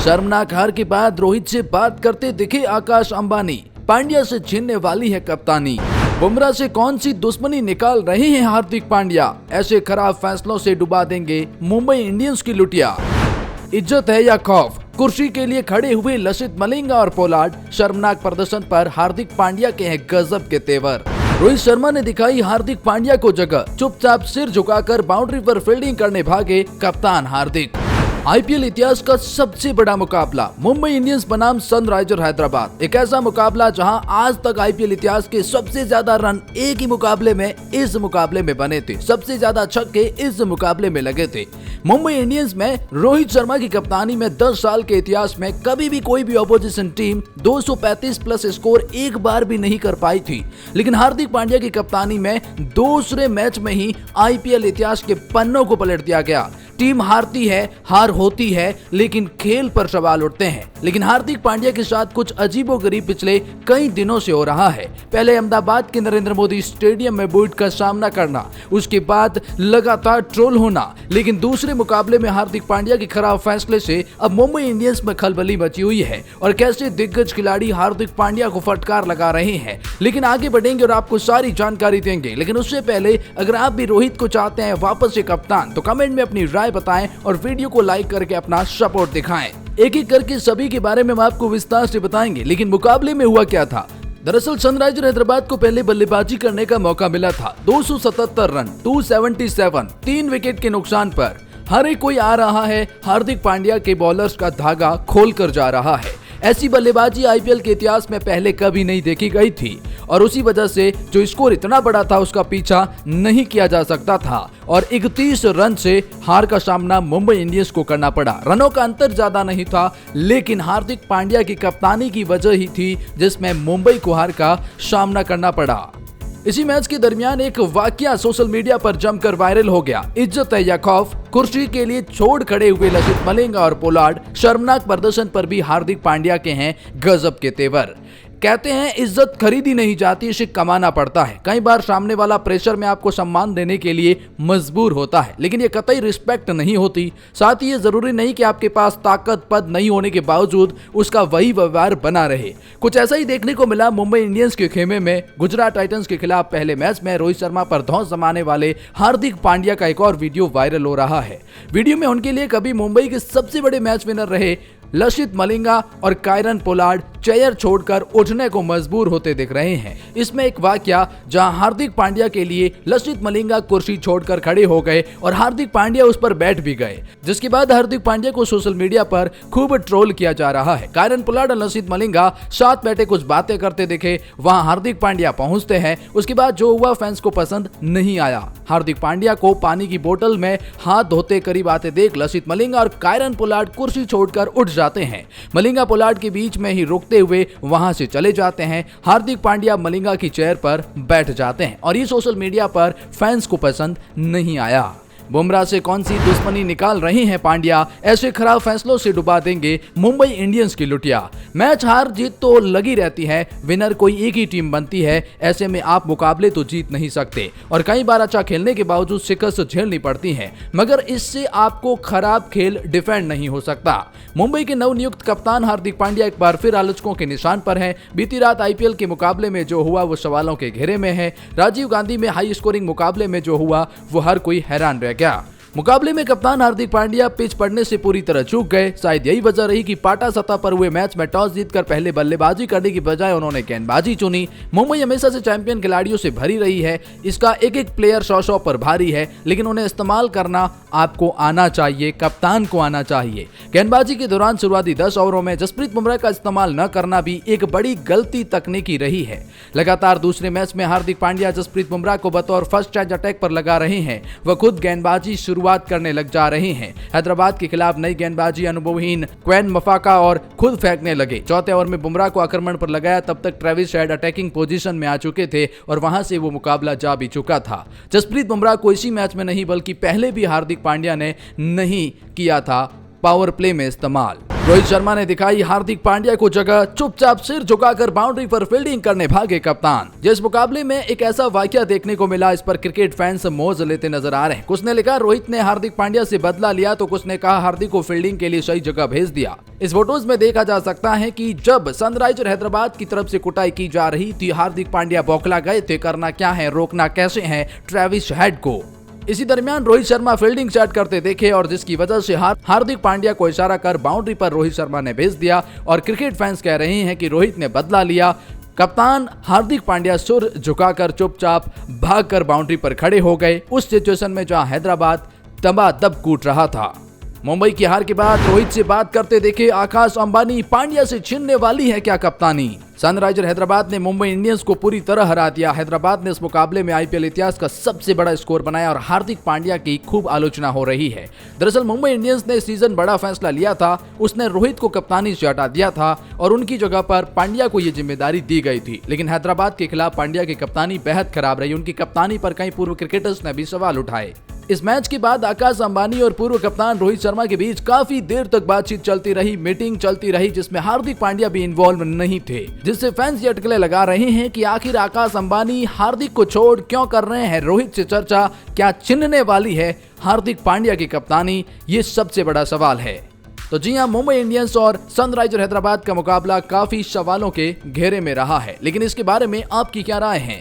शर्मनाक हार के बाद रोहित से बात करते दिखे आकाश अंबानी। पांड्या से छीनने वाली है कप्तानी। बुमराह से कौन सी दुश्मनी निकाल रहे हैं हार्दिक पांड्या। ऐसे खराब फैसलों से डुबा देंगे मुंबई इंडियंस की लुटिया। इज्जत है या खौफ, कुर्सी के लिए खड़े हुए लसित मलिंगा और पोलार्ड। शर्मनाक प्रदर्शन पर हार्दिक पांड्या के हैं गजब के तेवर। रोहित शर्मा ने दिखाई हार्दिक पांड्या को जगह, चुपचाप सिर झुकाकर बाउंड्री पर फील्डिंग करने भागे कप्तान हार्दिक। आईपीएल इतिहास का सबसे बड़ा मुकाबला, मुंबई इंडियंस बनाम सनराइजर हैदराबाद। एक ऐसा मुकाबला जहां आज तक आईपीएल इतिहास के सबसे ज्यादा रन एक ही मुकाबले में इस मुकाबले में बने थे, सबसे ज्यादा छक्के इस मुकाबले में लगे थे। मुंबई इंडियंस में रोहित शर्मा की कप्तानी में 10 साल के इतिहास में कभी भी कोई भी ऑपोजिशन टीम 235 प्लस स्कोर एक बार भी नहीं कर पाई थी, लेकिन हार्दिक पांड्या की कप्तानी में दूसरे मैच में ही आईपीएल इतिहास के पन्नों को पलट दिया गया। टीम हारती है, हार होती है, लेकिन खेल पर सवाल उठते हैं। लेकिन हार्दिक पांड्या के साथ कुछ अजीबोगरीब पिछले कई दिनों से हो रहा है। पहले अहमदाबाद के नरेंद्र मोदी स्टेडियम में बुलेट का सामना करना, उसके बाद लगातार ट्रोल होना, लेकिन दूसरे मुकाबले में हार्दिक पांड्या के खराब फैसले से अब मुंबई इंडियंस में खलबली मची हुई है और कैसे दिग्गज खिलाड़ी हार्दिक पांड्या को फटकार लगा रहे हैं। लेकिन आगे बढ़ेंगे और आपको सारी जानकारी देंगे, लेकिन उससे पहले अगर आप भी रोहित को चाहते हैं वापस से कप्तान, तो कमेंट में अपनी राय बताएं और वीडियो को लाइक करके अपना सपोर्ट दिखाएं। एक एक करके सभी के बारे में हम आपको विस्तार से बताएंगे। लेकिन मुकाबले में हुआ क्या था? दरअसल सनराइजर हैदराबाद को पहले बल्लेबाजी करने का मौका मिला था। 277 रन 277 3 विकेट के नुकसान पर हर एक कोई आ रहा है, हार्दिक पांड्या के बॉलर्स का धागा खोल कर जा रहा है। ऐसी बल्लेबाजी आईपीएल के इतिहास में पहले कभी नहीं देखी गई थी और उसी वजह से जो स्कोर इतना बड़ा था उसका पीछा नहीं किया जा सकता था और 31 रन से हार का सामना मुंबई इंडियंस को करना पड़ा। रनों का अंतर ज्यादा नहीं था, लेकिन हार्दिक पांड्या की कप्तानी की वजह ही थी जिसमें मुंबई को हार का सामना करना पड़ा। इसी मैच के दरमियान एक वाकया सोशल मीडिया पर जमकर वायरल हो गया। इज्जत है या खौफ, कुर्सी के लिए छोड़ खड़े हुए लसित मलिंगा और पोलार्ड। शर्मनाक प्रदर्शन पर भी हार्दिक पांड्या के हैं गजब के तेवर। कहते हैं इज्जत खरीदी नहीं जाती, इसे कमाना पड़ता है। कई बार सामने वाला प्रेशर में आपको सम्मान देने के लिए मजबूर होता है, लेकिन ये कतई रिस्पेक्ट नहीं होती। साथ ही ये जरूरी नहीं कि आपके पास ताकत पद नहीं होने के बावजूद उसका वही व्यवहार बना रहे। कुछ ऐसा ही देखने को मिला मुंबई इंडियंस के खेमे में। गुजरात टाइटंस के खिलाफ पहले मैच में रोहित शर्मा पर धौंस जमाने वाले हार्दिक पांड्या का एक और वीडियो वायरल हो रहा है। वीडियो में उनके लिए कभी मुंबई के सबसे बड़े मैच विनर रहे लसित मलिंगा और कायरन पोलार्ड चेयर छोड़कर उठने को मजबूर होते दिख रहे हैं। इसमें एक वाकया जहां हार्दिक पांड्या के लिए लसित मलिंगा कुर्सी छोड़कर खड़े हो गए और हार्दिक पांड्या उस पर बैठ भी गए, जिसके बाद हार्दिक पांड्या को सोशल मीडिया पर खूब ट्रोल किया जा रहा है। कायरन पोलार्ड और लसित मलिंगा साथ बैठे कुछ बातें करते दिखे, वहां हार्दिक पांड्या पहुंचते हैं। उसके बाद जो हुआ फैंस को पसंद नहीं आया। हार्दिक पांड्या को पानी की बोतल में हाथ धोते करीब आते देख लसित मलिंगा और कायरन पोलार्ड कुर्सी छोड़कर उठ जाते हैं। मलिंगा पोलार्ड के बीच में ही रुकते हुए वहां से चले जाते हैं। हार्दिक पांड्या मलिंगा की चेयर पर बैठ जाते हैं और ये सोशल मीडिया पर फैंस को पसंद नहीं आया। बुमराह से कौन सी दुश्मनी निकाल रहे हैं पांड्या, ऐसे खराब फैसलों से डुबा देंगे मुंबई इंडियंस की लुटिया। मैच हार जीत तो लगी रहती है, विनर कोई एक ही टीम बनती है। ऐसे में आप मुकाबले तो जीत नहीं सकते और कई बार अच्छा खेलने के बावजूद शिकस्त झेलनी पड़ती है, मगर इससे आपको खराब खेल डिफेंड नहीं हो सकता। मुंबई के नवनियुक्त कप्तान हार्दिक पांड्या एक बार फिर आलोचकों के निशान पर हैं। बीती रात आईपीएल के मुकाबले में जो हुआ वो सवालों के घेरे में है। राजीव गांधी में हाई स्कोरिंग मुकाबले में जो हुआ वो हर कोई हैरान रह गया। मुकाबले में कप्तान हार्दिक पांड्या पिच पड़ने से पूरी तरह चूक गए। शायद यही वजह रही कि पाटा सतह पर हुए मैच में टॉस जीतकर पहले बल्लेबाजी करने की बजाय उन्होंने गेंदबाजी चुनी। मुंबई हमेशा से चैंपियन खिलाड़ियों से भरी रही है, इसका एक एक प्लेयर 100 पर भारी है, लेकिन उन्हें इस्तेमाल करना आपको आना चाहिए, कप्तान को आना चाहिए। गेंदबाजी के दौरान शुरुआती 10 ओवरों में जसप्रीत बुमराह का इस्तेमाल न करना भी एक बड़ी गलती तकनीकी रही है। लगातार दूसरे मैच में हार्दिक पांड्या जसप्रीत बुमराह को बतौर फर्स्ट एज अटैक पर लगा रहे हैं, वह खुद गेंदबाजी शुरुआत करने लग जा रहे हैं। हैदराबाद के खिलाफ नई गेंदबाजी अनुभवहीन क्वेन मफाका और खुद फेंकने लगे। चौथे ओवर में बुमराह को आक्रमण पर लगाया, तब तक ट्रेविस हेड अटैकिंग पोजीशन में आ चुके थे और वहां से वो मुकाबला जा भी चुका था। जसप्रीत बुमराह को इसी मैच में नहीं बल्कि पहले भी हार्दिक पांड्या ने नहीं किया था पावर प्ले में इस्तेमाल। रोहित शर्मा ने दिखाई हार्दिक पांड्या को जगह, चुपचाप सिर झुकाकर बाउंड्री पर फील्डिंग करने भागे कप्तान। जिस मुकाबले में एक ऐसा वाकया देखने को मिला, इस पर क्रिकेट फैंस मौज लेते नजर आ रहे हैं। कुछ ने लिखा रोहित ने हार्दिक पांड्या से बदला लिया, तो कुछ ने कहा हार्दिक को फील्डिंग के लिए सही जगह भेज दिया। इस फोटोज में देखा जा सकता है कि जब सनराइजर हैदराबाद की तरफ से कुटाई की जा रही थी, हार्दिक पांड्या बौखला गए थे, करना क्या है, रोकना कैसे है ट्रेविस हेड को। इसी दरमियान रोहित शर्मा फील्डिंग सेट करते देखे और जिसकी वजह से हार्दिक पांड्या को इशारा कर बाउंड्री पर रोहित शर्मा ने भेज दिया और क्रिकेट फैंस कह रहे हैं कि रोहित ने बदला लिया। कप्तान हार्दिक पांड्या सिर झुकाकर चुपचाप भागकर बाउंड्री पर खड़े हो गए उस सिचुएशन में जहां हैदराबाद दबादब कूट रहा था। मुंबई की हार के बाद रोहित से बात करते देखे आकाश अंबानी, पांड्या से छीनने वाली है क्या कप्तानी। सनराइजर हैदराबाद ने मुंबई इंडियंस को पूरी तरह हरा दिया। हैदराबाद ने इस मुकाबले में आईपीएल इतिहास का सबसे बड़ा स्कोर बनाया और हार्दिक पांड्या की खूब आलोचना हो रही है। दरअसल मुंबई इंडियंस ने इस सीजन बड़ा फैसला लिया था, उसने रोहित को कप्तानी से हटा दिया था और उनकी जगह पर पांड्या को यह जिम्मेदारी दी गई थी। लेकिन हैदराबाद के खिलाफ पांड्या की कप्तानी बेहद खराब रही। उनकी कप्तानी पर कई पूर्व क्रिकेटर्स ने भी सवाल उठाए। इस मैच के बाद आकाश अंबानी और पूर्व कप्तान रोहित शर्मा के बीच काफी देर तक बातचीत चलती रही, मीटिंग चलती रही, जिसमें हार्दिक पांड्या भी इन्वॉल्व नहीं थे, जिससे फैंस ये अटकलें लगा रहे हैं कि आखिर आकाश अंबानी हार्दिक को छोड़ क्यों कर रहे हैं रोहित से चर्चा, क्या छिनने वाली है हार्दिक पांड्या की कप्तानी, ये सबसे बड़ा सवाल है। तो जी हां, मुंबई इंडियंस और सनराइजर हैदराबाद का मुकाबला काफी सवालों के घेरे में रहा है, लेकिन इसके बारे में आपकी क्या राय है